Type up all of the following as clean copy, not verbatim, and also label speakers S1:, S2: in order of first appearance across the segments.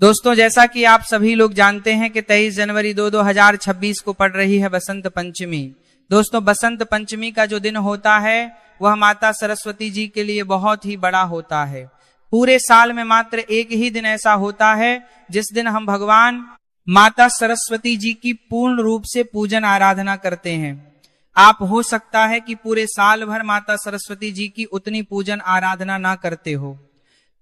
S1: दोस्तों, जैसा कि आप सभी लोग जानते हैं कि 23 जनवरी 2026 को पड़ रही है बसंत पंचमी। दोस्तों, बसंत पंचमी का जो दिन होता है वह माता सरस्वती जी के लिए बहुत ही बड़ा होता है। पूरे साल में मात्र एक ही दिन ऐसा होता है जिस दिन हम भगवान माता सरस्वती जी की पूर्ण रूप से पूजन आराधना करते हैं। आप हो सकता है कि पूरे साल भर माता सरस्वती जी की उतनी पूजन आराधना ना करते हो,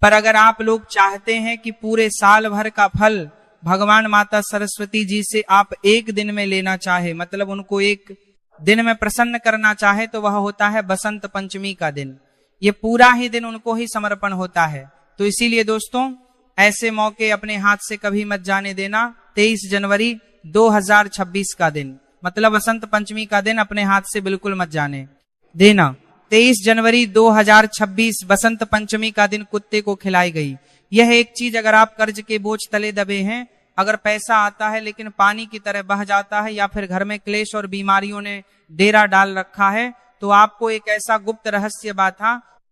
S1: पर अगर आप लोग चाहते हैं कि पूरे साल भर का फल भगवान माता सरस्वती जी से आप एक दिन में लेना चाहे, मतलब उनको एक दिन में प्रसन्न करना चाहे, तो वह होता है बसंत पंचमी का दिन। ये पूरा ही दिन उनको ही समर्पण होता है। तो इसीलिए दोस्तों, ऐसे मौके अपने हाथ से कभी मत जाने देना। 23 जनवरी 2026 का दिन, मतलब बसंत पंचमी का दिन, अपने हाथ से बिल्कुल मत जाने देना। 23 जनवरी 2026 बसंत पंचमी का दिन कुत्ते को खिलाई गई यह एक चीज, अगर आप कर्ज के बोझ तले दबे हैं, अगर पैसा आता है लेकिन पानी की तरह बह जाता है, या फिर घर में क्लेश और बीमारियों ने डेरा डाल रखा है, तो आपको एक ऐसा गुप्त रहस्य बात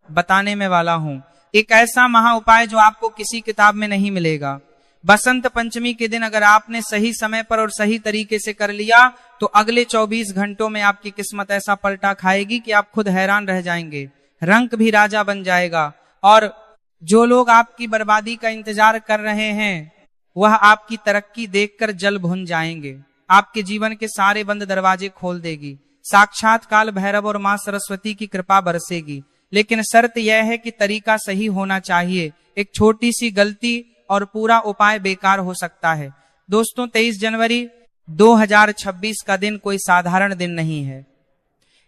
S1: बताने में वाला हूं। एक ऐसा महा उपाय जो आपको किसी किताब में नहीं मिलेगा। बसंत पंचमी के दिन अगर आपने सही समय पर और सही तरीके से कर लिया तो अगले 24 घंटों में आपकी किस्मत ऐसा पलटा खाएगी कि आप खुद हैरान रह जाएंगे। रंक भी राजा बन जाएगा, और जो लोग आपकी बर्बादी का इंतजार कर रहे हैं वह आपकी तरक्की देखकर जल भुन जाएंगे। आपके जीवन के सारे बंद दरवाजे खोल देगी। साक्षात काल भैरव और मां सरस्वती की कृपा बरसेगी। लेकिन शर्त यह है कि तरीका सही होना चाहिए। एक छोटी सी गलती और पूरा उपाय बेकार हो सकता है। दोस्तों, 23 जनवरी 2026 का दिन कोई साधारण दिन नहीं है।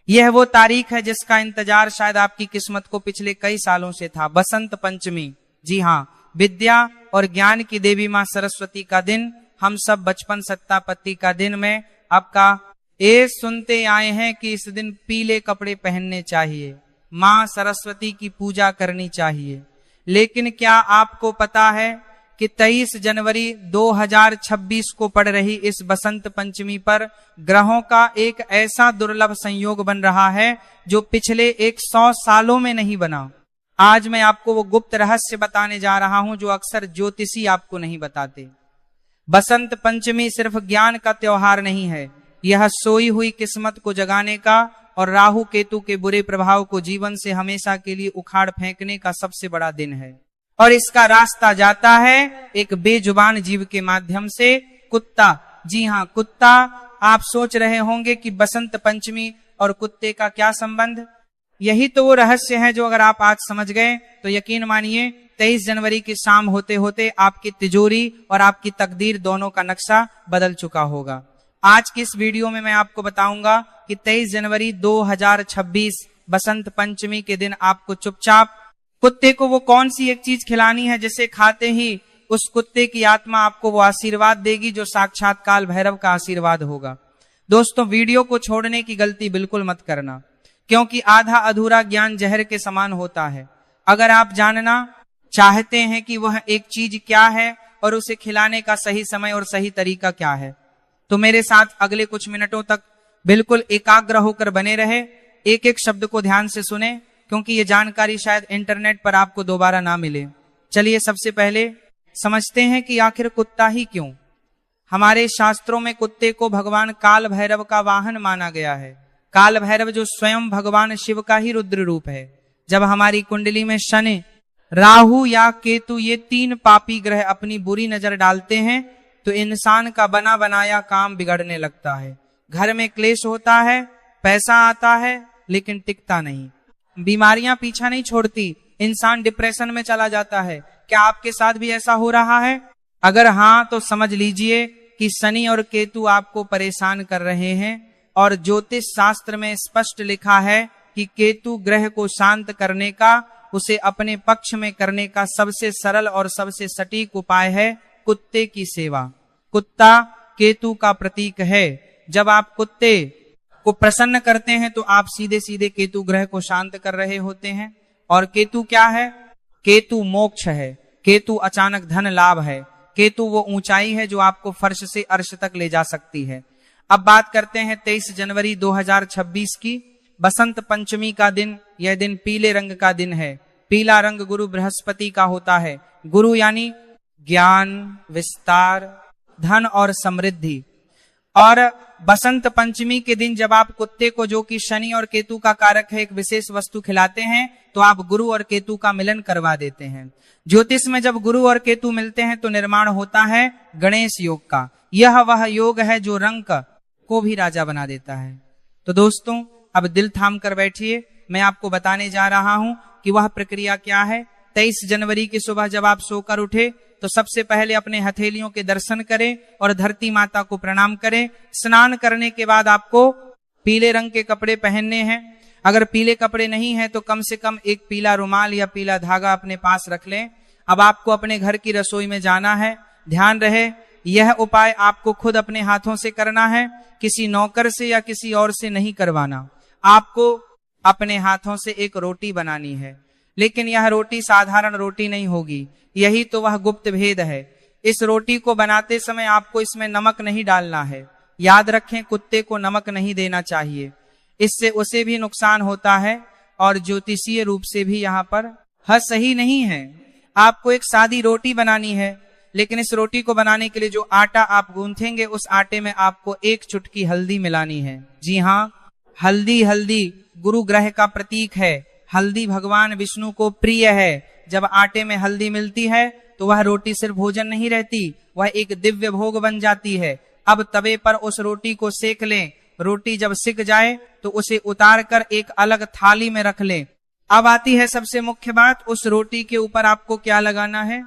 S1: यह वो तारीख है जिसका इंतजार शायद आपकी किस्मत को पिछले कई सालों से था। बसंत पंचमी, जी हाँ, विद्या और ज्ञान की देवी मां सरस्वती का दिन, हम सब बचपन सत्तापति का दिन में आपका ये सुनते आए हैं कि इस दिन पीले कपड़े पहनने चाहिए, मां सरस्वती की पूजा करनी चाहिए। लेकिन क्या आपको पता है कि 23 जनवरी 2026 को पड़ रही इस बसंत पंचमी पर ग्रहों का एक ऐसा दुर्लभ संयोग बन रहा है जो पिछले 100 सालों में नहीं बना। आज मैं आपको वो गुप्त रहस्य बताने जा रहा हूं जो अक्सर ज्योतिषी आपको नहीं बताते। बसंत पंचमी सिर्फ ज्ञान का त्योहार नहीं है, यह सोई हुई किस्मत को जगाने का और राहु केतु के बुरे प्रभाव को जीवन से हमेशा के लिए उखाड़ फेंकने का सबसे बड़ा दिन है। और इसका रास्ता जाता है एक बेजुबान जीव के माध्यम से, कुत्ता। जी हाँ, कुत्ता। आप सोच रहे होंगे कि बसंत पंचमी और कुत्ते का क्या संबंध। यही तो वो रहस्य है जो अगर आप आज समझ गए तो यकीन मानिए 23 जनवरी की शाम होते होते आपकी तिजोरी और आपकी तकदीर दोनों का नक्शा बदल चुका होगा। आज की इस वीडियो में मैं आपको बताऊंगा कि 23 जनवरी 2026 बसंत पंचमी के दिन आपको चुपचाप कुत्ते को वो कौन सी एक चीज खिलानी है जिसे खाते ही उस कुत्ते की आत्मा आपको वो आशीर्वाद देगी जो साक्षात काल भैरव का आशीर्वाद होगा। दोस्तों, वीडियो को छोड़ने की गलती बिल्कुल मत करना, क्योंकि आधा अधूरा ज्ञान जहर के समान होता है। अगर आप जानना चाहते हैं कि वह एक चीज क्या है और उसे खिलाने का सही समय और सही तरीका क्या है, तो मेरे साथ अगले कुछ मिनटों तक बिल्कुल एकाग्र होकर बने रहे। एक एक शब्द को ध्यान से सुने, क्योंकि ये जानकारी शायद इंटरनेट पर आपको दोबारा ना मिले। चलिए सबसे पहले समझते हैं कि आखिर कुत्ता ही क्यों। हमारे शास्त्रों में कुत्ते को भगवान काल भैरव का वाहन माना गया है। काल भैरव जो स्वयं भगवान शिव का ही रुद्र रूप है। जब हमारी कुंडली में शनि, राहु या केतु ये 3 पापी ग्रह अपनी बुरी नजर डालते हैं तो इंसान का बना बनाया काम बिगड़ने लगता है। घर में क्लेश होता है, पैसा आता है लेकिन टिकता नहीं, बीमारियां पीछा नहीं छोड़ती, इंसान डिप्रेशन में चला जाता है। क्या आपके साथ भी ऐसा हो रहा है? अगर हाँ, तो समझ लीजिए कि शनि और केतु आपको परेशान कर रहे हैं। और ज्योतिष शास्त्र में स्पष्ट लिखा है कि केतु ग्रह को शांत करने का, उसे अपने पक्ष में करने का सबसे सरल और सबसे सटीक उपाय है कुत्ते की सेवा। कुत्ता केतु का प्रतीक है। जब आप कुत्ते को प्रसन्न करते हैं तो आप सीधे सीधे केतु ग्रह को शांत कर रहे होते हैं। और केतु क्या है? केतु मोक्ष है, केतु अचानक धन लाभ है, केतु वो ऊंचाई है जो आपको फर्श से अर्श तक ले जा सकती है। अब बात करते हैं 23 जनवरी 2026 की, बसंत पंचमी का दिन। यह दिन पीले रंग का दिन है। पीला रंग गुरु बृहस्पति का होता है। गुरु यानी ज्ञान, विस्तार, धन और समृद्धि। और बसंत पंचमी के दिन जब आप कुत्ते को, जो कि शनि और केतु का कारक है, एक विशेष वस्तु खिलाते हैं तो आप गुरु और केतु का मिलन करवा देते हैं। ज्योतिष में जब गुरु और केतु मिलते हैं तो निर्माण होता है गणेश योग का। यह वह योग है जो रंक को भी राजा बना देता है। तो दोस्तों अब दिल थाम कर बैठिए, मैं आपको बताने जा रहा हूं कि वह प्रक्रिया क्या है। 23 जनवरी की सुबह जब आप सोकर उठे तो सबसे पहले अपने हथेलियों के दर्शन करें और धरती माता को प्रणाम करें। स्नान करने के बाद आपको पीले रंग के कपड़े पहनने हैं। अगर पीले कपड़े नहीं हैं तो कम से कम एक पीला रुमाल या पीला धागा अपने पास रख लें। अब आपको अपने घर की रसोई में जाना है। ध्यान रहे, यह उपाय आपको खुद अपने हाथों से करना है, किसी नौकर से या किसी और से नहीं करवाना। आपको अपने हाथों से एक रोटी बनानी है, लेकिन यह रोटी साधारण रोटी नहीं होगी। यही तो वह गुप्त भेद है। इस रोटी को बनाते समय आपको इसमें नमक नहीं डालना है। याद रखें, कुत्ते को नमक नहीं देना चाहिए, इससे उसे भी नुकसान होता है और ज्योतिषीय रूप से भी यहाँ पर सही नहीं है। आपको एक सादी रोटी बनानी है, लेकिन इस रोटी को बनाने के लिए जो आटा आप गूंथेंगे उस आटे में आपको एक चुटकी हल्दी मिलानी है। जी हाँ, हल्दी गुरु ग्रह का प्रतीक है। हल्दी भगवान विष्णु को प्रिय है। जब आटे में हल्दी मिलती है तो वह रोटी सिर्फ भोजन नहीं रहती, वह एक दिव्य भोग बन जाती है। अब तवे पर उस रोटी को सेक लें। रोटी जब सिक जाए तो उसे उतार कर एक अलग थाली में रख लें। अब आती है सबसे मुख्य बात, उस रोटी के ऊपर आपको क्या लगाना है।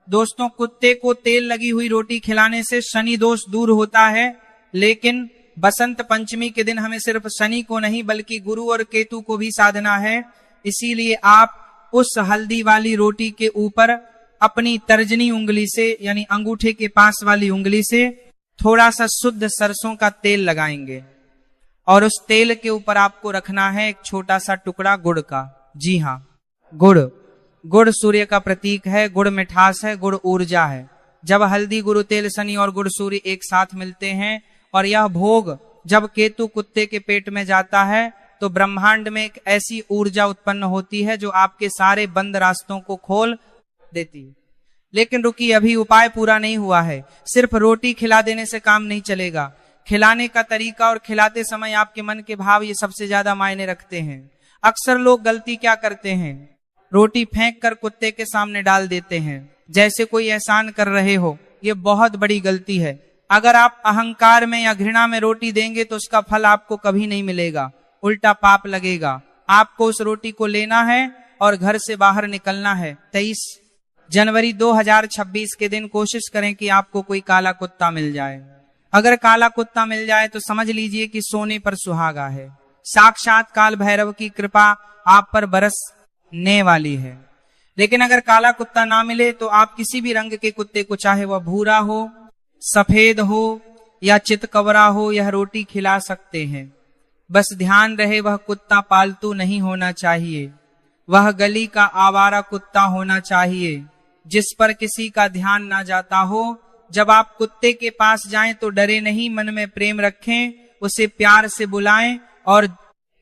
S1: दोस्तों, कुत्ते को तेल लगी हुई रोटी खिलाने से शनि दोष दूर होता है, लेकिन बसंत पंचमी के दिन हमें सिर्फ शनि को नहीं बल्कि गुरु और केतु को भी साधना है। इसीलिए आप उस हल्दी वाली रोटी के ऊपर अपनी तर्जनी उंगली से यानी अंगूठे के पास वाली उंगली से थोड़ा सा शुद्ध सरसों का तेल लगाएंगे और उस तेल के ऊपर आपको रखना है एक छोटा सा टुकड़ा गुड़ का। जी हाँ, गुड़ सूर्य का प्रतीक है। गुड़ मिठास है, गुड़ ऊर्जा है। जब हल्दी, गुरु, तेल, शनि और गुड़ सूर्य एक साथ मिलते हैं और यह भोग जब केतु कुत्ते के पेट में जाता है तो ब्रह्मांड में एक ऐसी ऊर्जा उत्पन्न होती है जो आपके सारे बंद रास्तों को खोल देती है। लेकिन रुकिए, अभी उपाय पूरा नहीं हुआ है। सिर्फ रोटी खिला देने से काम नहीं चलेगा। खिलाने का तरीका और खिलाते समय आपके मन के भाव ये सबसे ज्यादा मायने रखते हैं। अक्सर लोग गलती क्या करते हैं, रोटी फेंक कर कुत्ते के सामने डाल देते हैं जैसे कोई एहसान कर रहे हो। ये बहुत बड़ी गलती है। अगर आप अहंकार में या घृणा में रोटी देंगे तो उसका फल आपको कभी नहीं मिलेगा, उल्टा पाप लगेगा। आपको उस रोटी को लेना है और घर से बाहर निकलना है। 23 जनवरी 2026 के दिन कोशिश करें कि आपको कोई काला कुत्ता मिल जाए। अगर काला कुत्ता मिल जाए तो समझ लीजिए कि सोने पर सुहागा है। साक्षात काल भैरव की कृपा आप पर बरसने वाली है। लेकिन अगर काला कुत्ता ना मिले तो आप किसी भी रंग के कुत्ते को, चाहे वह भूरा हो, सफेद हो या चितकबरा हो, यह रोटी खिला सकते हैं। बस ध्यान रहे, वह कुत्ता पालतू नहीं होना चाहिए। वह गली का आवारा कुत्ता होना चाहिए जिस पर किसी का ध्यान ना जाता हो। जब आप कुत्ते के पास जाएं तो डरे नहीं, मन में प्रेम रखें, उसे प्यार से बुलाएं और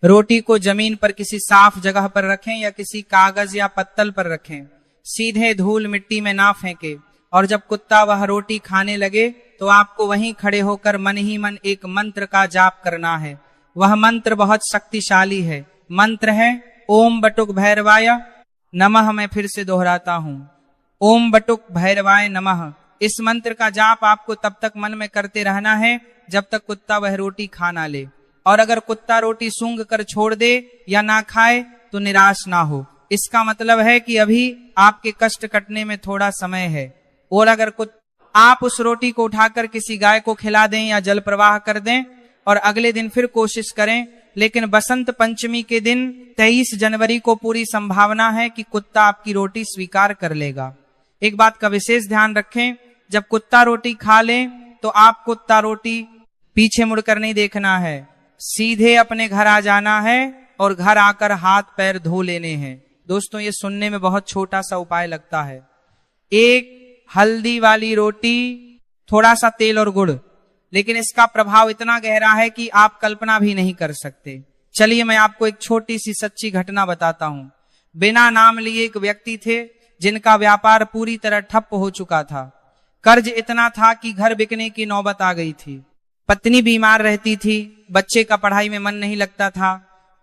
S1: रोटी को जमीन पर किसी साफ जगह पर रखें या किसी कागज या पत्तल पर रखें। सीधे धूल मिट्टी में ना फेंके। और जब कुत्ता वह रोटी खाने लगे तो आपको वहीं खड़े होकर मन ही मन एक मंत्र का जाप करना है। वह मंत्र बहुत शक्तिशाली है। मंत्र है ओम बटुक भैरवाय नमः। मैं फिर से दोहराता हूं, ओम बटुक भैरवाय नमः। इस मंत्र का जाप आपको तब तक मन में करते रहना है जब तक कुत्ता वह रोटी खा ना ले। और अगर कुत्ता रोटी सूंघ कर छोड़ दे या ना खाए तो निराश ना हो। इसका मतलब है कि अभी आपके कष्ट कटने में थोड़ा समय है। और अगर आप उस रोटी को उठाकर किसी गाय को खिला दें या जल प्रवाह कर दें और अगले दिन फिर कोशिश करें, लेकिन बसंत पंचमी के दिन 23 जनवरी को पूरी संभावना है कि कुत्ता आपकी रोटी स्वीकार कर लेगा। एक बात का विशेष ध्यान रखें, जब कुत्ता रोटी खा ले तो आप कुत्ता रोटी पीछे मुड़कर नहीं देखना है, सीधे अपने घर आ जाना है और घर आकर हाथ पैर धो लेने हैं। दोस्तों, ये सुनने में बहुत छोटा सा उपाय लगता है। एक हल्दी वाली रोटी, थोड़ा सा तेल और गुड़, लेकिन इसका प्रभाव इतना गहरा है कि आप कल्पना भी नहीं कर सकते। चलिए मैं आपको एक छोटी सी सच्ची घटना बताता हूं। बिना नाम लिए एक व्यक्ति थे जिनका व्यापार पूरी तरह ठप हो चुका था। कर्ज इतना था कि घर बिकने की नौबत आ गई थी। पत्नी बीमार रहती थी, बच्चे का पढ़ाई में मन नहीं लगता था।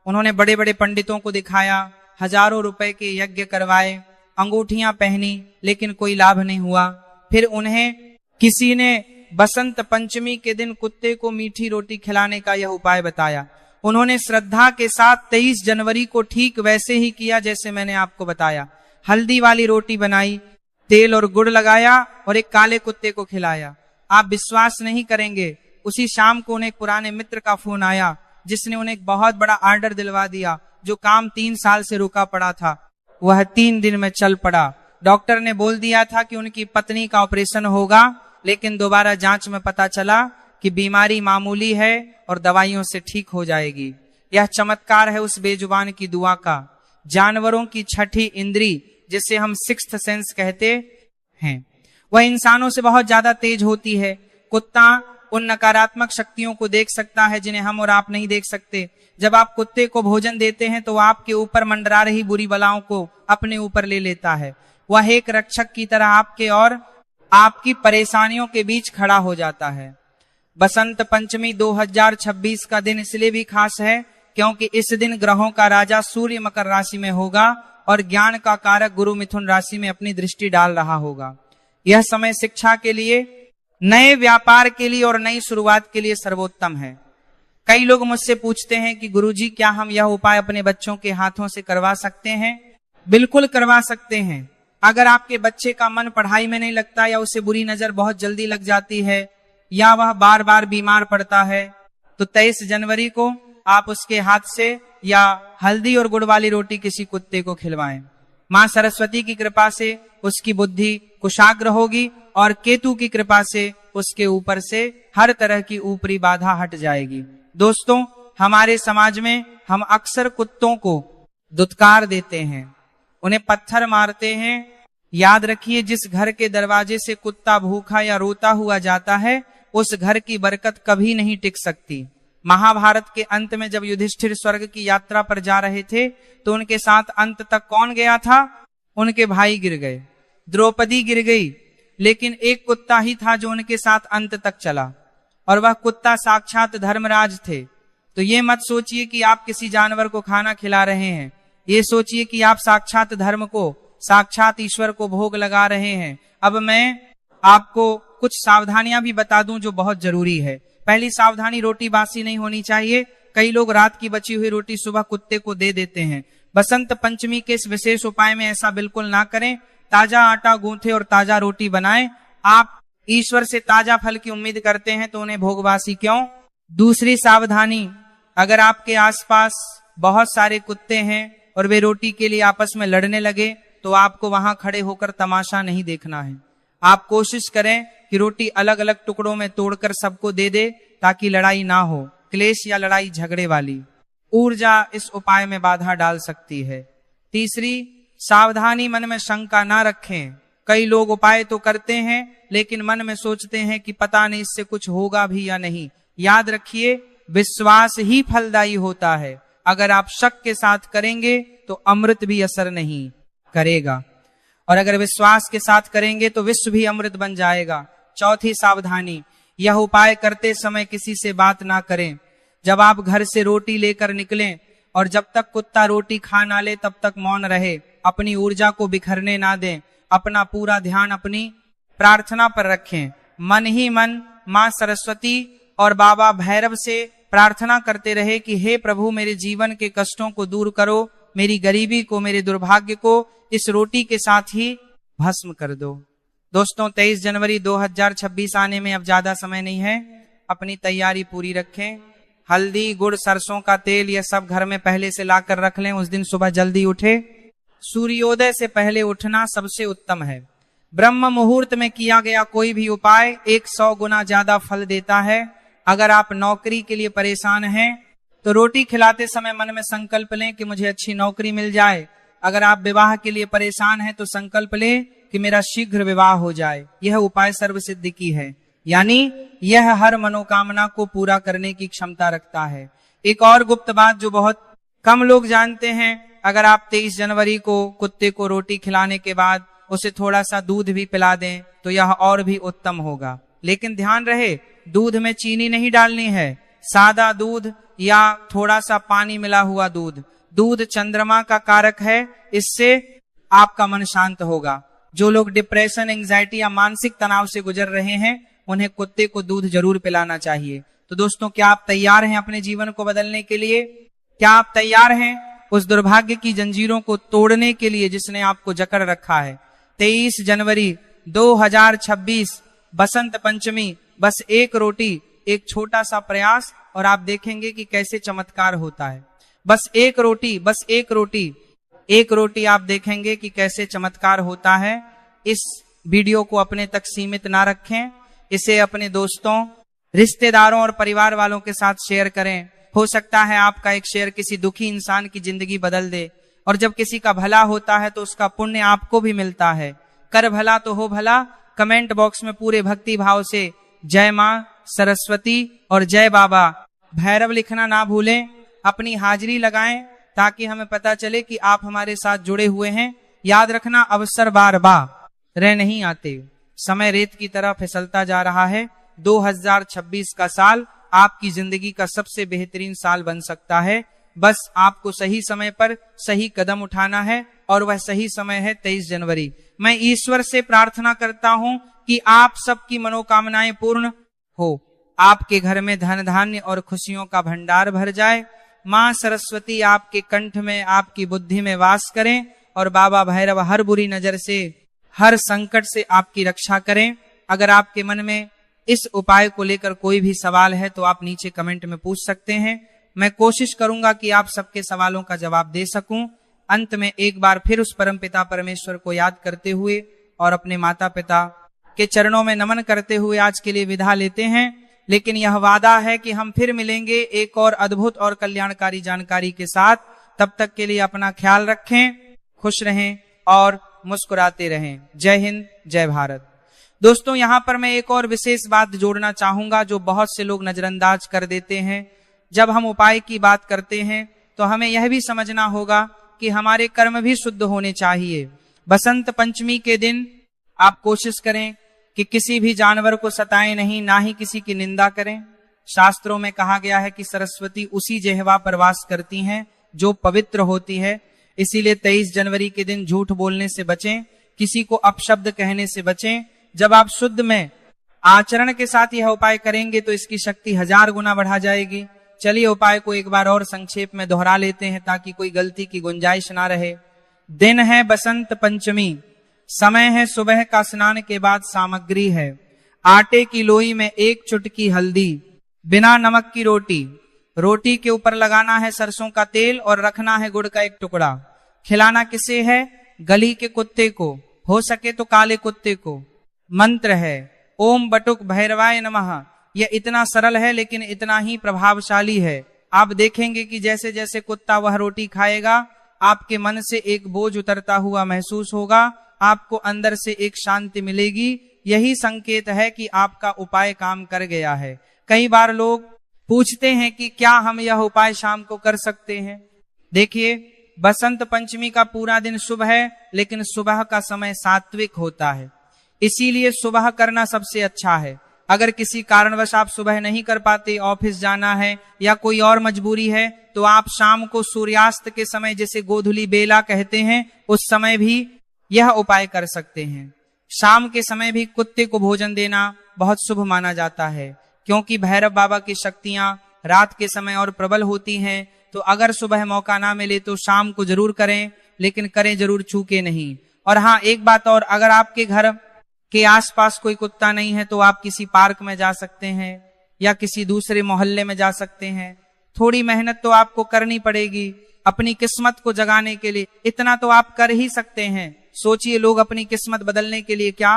S1: उन्होंने बड़े बड़े पंडितों को दिखाया, हजारों रुपए के यज्ञ करवाए, अंगूठियां पहनी, लेकिन कोई लाभ नहीं हुआ। फिर उन्हें किसी ने बसंत पंचमी के दिन कुत्ते को मीठी रोटी खिलाने का यह उपाय बताया। उन्होंने श्रद्धा के साथ 23 जनवरी को ठीक वैसे ही किया जैसे मैंने आपको बताया। हल्दी वाली रोटी बनाई, तेल और गुड़ लगाया और एक काले कुत्ते को खिलाया। आप विश्वास नहीं करेंगे, उसी शाम को उन्हें एक पुराने मित्र का फोन आया, जिसने उन्हें एक बहुत बड़ा ऑर्डर दिलवा दिया। जो काम 3 साल से रुका पड़ा था, वह 3 दिन में चल पड़ा। डॉक्टर ने बोल दिया था कि उनकी पत्नी का ऑपरेशन होगा, लेकिन दोबारा जांच में पता चला कि बीमारी मामूली है और दवाइयों से ठीक हो जाएगी। यह चमत्कार है उस बेजुबान की दुआ का। जानवरों की छठी इंद्री, जिसे हम सिक्स्थ सेंस कहते हैं, वह इंसानों से बहुत ज्यादा तेज होती है। कुत्ता उन नकारात्मक शक्तियों को देख सकता है जिन्हें हम और आप नहीं देख सकते। जब आप कुत्ते को भोजन देते हैं तो आपके ऊपर मंडरा रही बुरी बलाओं को अपने ऊपर ले लेता है। वह एक रक्षक की तरह आपके और आपकी परेशानियों के बीच खड़ा हो जाता है। बसंत पंचमी 2026 का दिन इसलिए भी खास है क्योंकि इस दिन ग्रहों का राजा सूर्य मकर राशि में होगा और ज्ञान का कारक गुरु मिथुन राशि में अपनी दृष्टि डाल रहा होगा। यह समय शिक्षा के लिए, नए व्यापार के लिए और नई शुरुआत के लिए सर्वोत्तम है। कई लोग मुझसे पूछते हैं कि गुरुजी, क्या हम यह उपाय अपने बच्चों के हाथों से करवा सकते हैं? बिल्कुल करवा सकते हैं। अगर आपके बच्चे का मन पढ़ाई में नहीं लगता, या उसे बुरी नजर बहुत जल्दी लग जाती है, या वह बार बार बीमार पड़ता है, तो 23 जनवरी को आप उसके हाथ से या हल्दी और गुड़ वाली रोटी किसी कुत्ते को खिलवाएं। मां सरस्वती की कृपा से उसकी बुद्धि कुशाग्र होगी और केतु की कृपा से उसके ऊपर से हर तरह की ऊपरी बाधा हट जाएगी। दोस्तों, हमारे समाज में हम अक्सर कुत्तों को दुत्कार देते हैं, उन्हें पत्थर मारते हैं। याद रखिए, जिस घर के दरवाजे से कुत्ता भूखा या रोता हुआ जाता है, उस घर की बरकत कभी नहीं टिक सकती। महाभारत के अंत में जब युधिष्ठिर स्वर्ग की यात्रा पर जा रहे थे, तो उनके साथ अंत तक कौन गया था? उनके भाई गिर गए, द्रौपदी गिर गई, लेकिन एक कुत्ता ही था जो उनके साथ अंत तक चला, और वह कुत्ता साक्षात धर्मराज थे। तो ये मत सोचिए कि आप किसी जानवर को खाना खिला रहे हैं, ये सोचिए कि आप साक्षात धर्म को, साक्षात ईश्वर को भोग लगा रहे हैं। अब मैं आपको कुछ सावधानियां भी बता दूं जो बहुत जरूरी है। पहली सावधानी, रोटी बासी नहीं होनी चाहिए। कई लोग रात की बची हुई रोटी सुबह कुत्ते को दे देते हैं। बसंत पंचमी के इस विशेष उपाय में ऐसा बिल्कुल ना करें। ताजा आटा गूंथे और ताजा रोटी बनाएं। आप ईश्वर से ताजा फल की उम्मीद करते हैं तो उन्हें भोगवासी क्यों? दूसरी सावधानी, अगर आपके आसपास बहुत सारे कुत्ते हैं और वे रोटी के लिए आपस में लड़ने लगे, तो आपको वहां खड़े होकर तमाशा नहीं देखना है। आप कोशिश करें कि रोटी अलग अलग टुकड़ों में तोड़कर सबको दे दे, ताकि लड़ाई ना हो, क्लेश या लड़ाई झगड़े वाली ऊर्जा इस उपाय में बाधा डाल सकती है। तीसरी सावधानी, मन में शंका ना रखें। कई लोग उपाय तो करते हैं, लेकिन मन में सोचते हैं कि पता नहीं इससे कुछ होगा भी या नहीं। याद रखिए, विश्वास ही फलदायी होता है। अगर आप शक के साथ करेंगे तो अमृत भी असर नहीं करेगा, और अगर विश्वास के साथ करेंगे तो विश्व भी अमृत बन जाएगा। चौथी सावधानी, यह उपाय करते समय किसी से बात ना करें। जब आप घर से रोटी लेकर निकलें और जब तक कुत्ता रोटी खा ना ले तब तक मौन रहे। अपनी ऊर्जा को बिखरने ना दें। अपना पूरा ध्यान अपनी प्रार्थना पर रखें। मन ही मन मां सरस्वती और बाबा भैरव से प्रार्थना करते रहे कि हे प्रभु, मेरे जीवन के कष्टों को दूर करो, मेरी गरीबी को, मेरे दुर्भाग्य को इस रोटी के साथ ही भस्म कर दो। दोस्तों, 23 जनवरी 2026 आने में अब ज्यादा समय नहीं है। अपनी तैयारी पूरी रखें। हल्दी, गुड़, सरसों का तेल, यह सब घर में पहले से लाकर रख लें। उस दिन सुबह जल्दी उठे। सूर्योदय से पहले उठना सबसे उत्तम है। ब्रह्म मुहूर्त में किया गया कोई भी उपाय 100 गुना ज्यादा फल देता है। अगर आप नौकरी के लिए परेशान हैं तो रोटी खिलाते समय मन में संकल्प लें कि मुझे अच्छी नौकरी मिल जाए। अगर आप विवाह के लिए परेशान हैं तो संकल्प लें कि मेरा शीघ्र विवाह हो जाए। यह उपाय सर्वसिद्धि की है, यानी यह हर मनोकामना को पूरा करने की क्षमता रखता है। एक और गुप्त बात जो बहुत कम लोग जानते हैं, अगर आप 23 जनवरी को कुत्ते को रोटी खिलाने के बाद उसे थोड़ा सा दूध भी पिला दें तो यह और भी उत्तम होगा। लेकिन ध्यान रहे, दूध में चीनी नहीं डालनी है, सादा दूध या थोड़ा सा पानी मिला हुआ दूध। दूध चंद्रमा का कारक है, इससे आपका मन शांत होगा। जो लोग डिप्रेशन, एंजाइटी या मानसिक तनाव से गुजर रहे हैं उन्हें कुत्ते को दूध जरूर पिलाना चाहिए। तो दोस्तों, क्या आप तैयार हैं अपने जीवन को बदलने के लिए? क्या आप तैयार हैं उस दुर्भाग्य की जंजीरों को तोड़ने के लिए जिसने आपको जकड़ रखा है? 23 जनवरी 2026 बसंत पंचमी, बस एक रोटी, एक छोटा सा प्रयास और आप देखेंगे कि कैसे चमत्कार होता है। बस एक रोटी, बस एक रोटी, एक रोटी, आप देखेंगे कि कैसे चमत्कार होता है। इस वीडियो को अपने तक सीमित ना रखें, इसे अपने दोस्तों, रिश्तेदारों और परिवार वालों के साथ शेयर करें। हो सकता है आपका एक शेयर किसी दुखी इंसान की जिंदगी बदल दे। और जब किसी का भला होता है तो उसका पुण्य आपको भी मिलता है। कर भला तो हो भला। कमेंट बॉक्स में पूरे भक्ति भाव से जय मां सरस्वती और जय बाबा भैरव लिखना ना भूलें। अपनी हाजिरी लगाएं ताकि हमें पता चले कि आप हमारे साथ जुड़े हुए हैं। याद रखना, अवसर बार बार नहीं आते। समय रेत की तरह फिसलता जा रहा है। 2026 का साल आपकी जिंदगी का सबसे बेहतरीन साल बन सकता है। बस आपको सही समय पर सही कदम उठाना है और वह सही समय है 23 जनवरी। मैं ईश्वर से प्रार्थना करता हूं कि आप सबकी मनोकामनाएं पूर्ण हो, आपके घर में धन धान्य और खुशियों का भंडार भर जाए। मां सरस्वती आपके कंठ में, आपकी बुद्धि में वास करें और बाबा भैरव हर बुरी नजर से, हर संकट से आपकी रक्षा करें। अगर आपके मन में इस उपाय को लेकर कोई भी सवाल है तो आप नीचे कमेंट में पूछ सकते हैं। मैं कोशिश करूंगा कि आप सबके सवालों का जवाब दे सकूं। अंत में एक बार फिर उस परमपिता परमेश्वर को याद करते हुए और अपने माता पिता के चरणों में नमन करते हुए आज के लिए विदा लेते हैं। लेकिन यह वादा है कि हम फिर मिलेंगे एक और अद्भुत और कल्याणकारी जानकारी के साथ। तब तक के लिए अपना ख्याल रखें, खुश रहें और मुस्कुराते रहें। जय हिंद, जय भारत। दोस्तों, यहाँ पर मैं एक और विशेष बात जोड़ना चाहूंगा जो बहुत से लोग नजरअंदाज कर देते हैं। जब हम उपाय की बात करते हैं तो हमें यह भी समझना होगा कि हमारे कर्म भी शुद्ध होने चाहिए। बसंत पंचमी के दिन आप कोशिश करें कि किसी भी जानवर को सताएं नहीं, ना ही किसी की निंदा करें। शास्त्रों में कहा गया है कि सरस्वती उसी जिह्वा पर वास करती हैं जो पवित्र होती है। इसीलिए 23 जनवरी के दिन झूठ बोलने से बचें, किसी को अपशब्द कहने से बचें। जब आप शुद्ध में आचरण के साथ यह उपाय करेंगे तो इसकी शक्ति 1000 गुना बढ़ा जाएगी। चलिए उपाय को एक बार और संक्षेप में दोहरा लेते हैं ताकि कोई गलती की गुंजाइश ना रहे। दिन है बसंत पंचमी, समय है सुबह का स्नान के बाद। सामग्री है आटे की लोई में 1 चुटकी हल्दी, बिना नमक की रोटी। रोटी के ऊपर लगाना है सरसों का तेल और रखना है गुड़ का 1 टुकड़ा। खिलाना किसे है? गली के कुत्ते को, हो सके तो काले कुत्ते को। मंत्र है ओम बटुक भैरवाय नमः। यह इतना सरल है लेकिन इतना ही प्रभावशाली है। आप देखेंगे कि जैसे जैसे कुत्ता वह रोटी खाएगा आपके मन से एक बोझ उतरता हुआ महसूस होगा, आपको अंदर से एक शांति मिलेगी। यही संकेत है कि आपका उपाय काम कर गया है। कई बार लोग पूछते हैं कि क्या हम यह उपाय शाम को कर सकते हैं? देखिए, बसंत पंचमी का पूरा दिन शुभ है लेकिन सुबह का समय सात्विक होता है, इसीलिए सुबह करना सबसे अच्छा है। अगर किसी कारणवश आप सुबह नहीं कर पाते, ऑफिस जाना है या कोई और मजबूरी है, तो आप शाम को सूर्यास्त के समय, जिसे गोधूली बेला कहते हैं, उस समय भी यह उपाय कर सकते हैं। शाम के समय भी कुत्ते को भोजन देना बहुत शुभ माना जाता है क्योंकि भैरव बाबा की शक्तियां रात के समय और प्रबल होती हैं। तो अगर सुबह मौका ना मिले तो शाम को जरूर करें, लेकिन करें जरूर, चूके नहीं। और हाँ, एक बात और, अगर आपके घर के आसपास कोई कुत्ता नहीं है तो आप किसी पार्क में जा सकते हैं या किसी दूसरे मोहल्ले में जा सकते हैं। थोड़ी मेहनत तो आपको करनी पड़ेगी अपनी किस्मत को जगाने के लिए, इतना तो आप कर ही सकते हैं। सोचिए, लोग अपनी किस्मत बदलने के लिए क्या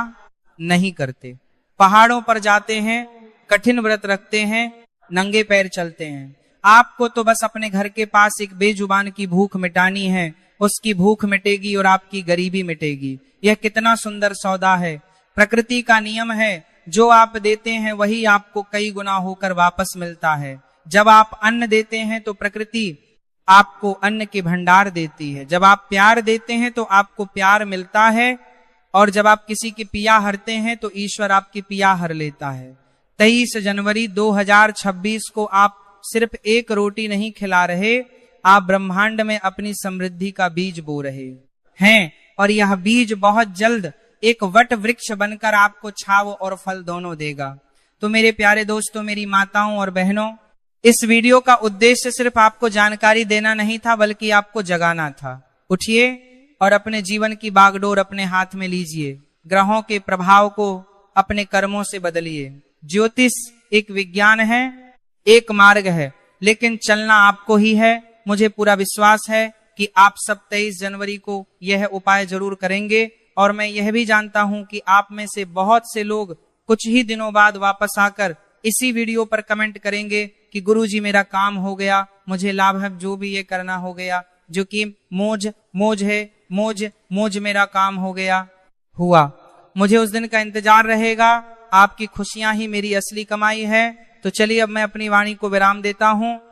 S1: नहीं करते। पहाड़ों पर जाते हैं, कठिन व्रत रखते हैं, नंगे पैर चलते हैं। आपको तो बस अपने घर के पास एक बेजुबान की भूख मिटानी है, उसकी भूख मिटेगी और आपकी गरीबी मिटेगी। यह कितना सुंदर सौदा है। प्रकृति का नियम है, जो आप देते हैं वही आपको कई गुना होकर वापस मिलता है। जब आप अन्न देते हैं तो प्रकृति आपको अन्न के भंडार देती है। जब आप प्यार देते हैं तो आपको प्यार मिलता है, और जब आप किसी की पिया हरते हैं तो ईश्वर आपकी पिया हर लेता है। 23 जनवरी 2026 को आप सिर्फ एक रोटी नहीं खिला रहे, आप ब्रह्मांड में अपनी समृद्धि का बीज बो रहे हैं, और यह बीज बहुत जल्द एक वट वृक्ष बनकर आपको छाव और फल दोनों देगा। तो मेरे प्यारे दोस्तों, मेरी माताओं और बहनों, इस वीडियो का उद्देश्य सिर्फ आपको जानकारी देना नहीं था, बल्कि आपको जगाना था। उठिए और अपने जीवन की बागडोर अपने हाथ में लीजिए। ग्रहों के प्रभाव को अपने कर्मों से बदलिए। ज्योतिष एक विज्ञान है, एक मार्ग है, लेकिन चलना आपको ही है। मुझे पूरा विश्वास है कि आप सब 23 जनवरी को यह उपाय जरूर करेंगे, और मैं यह भी जानता हूं कि आप में से बहुत से लोग कुछ ही दिनों बाद वापस आकर इसी वीडियो पर कमेंट करेंगे कि गुरुजी मेरा काम हो गया, मुझे लाभ है, जो भी ये करना हो गया, जो कि मौज है, मौज मेरा काम हो गया, हुआ। मुझे उस दिन का इंतजार रहेगा। आपकी खुशियां ही मेरी असली कमाई है। तो चलिए अब मैं अपनी वाणी को विराम देता हूं।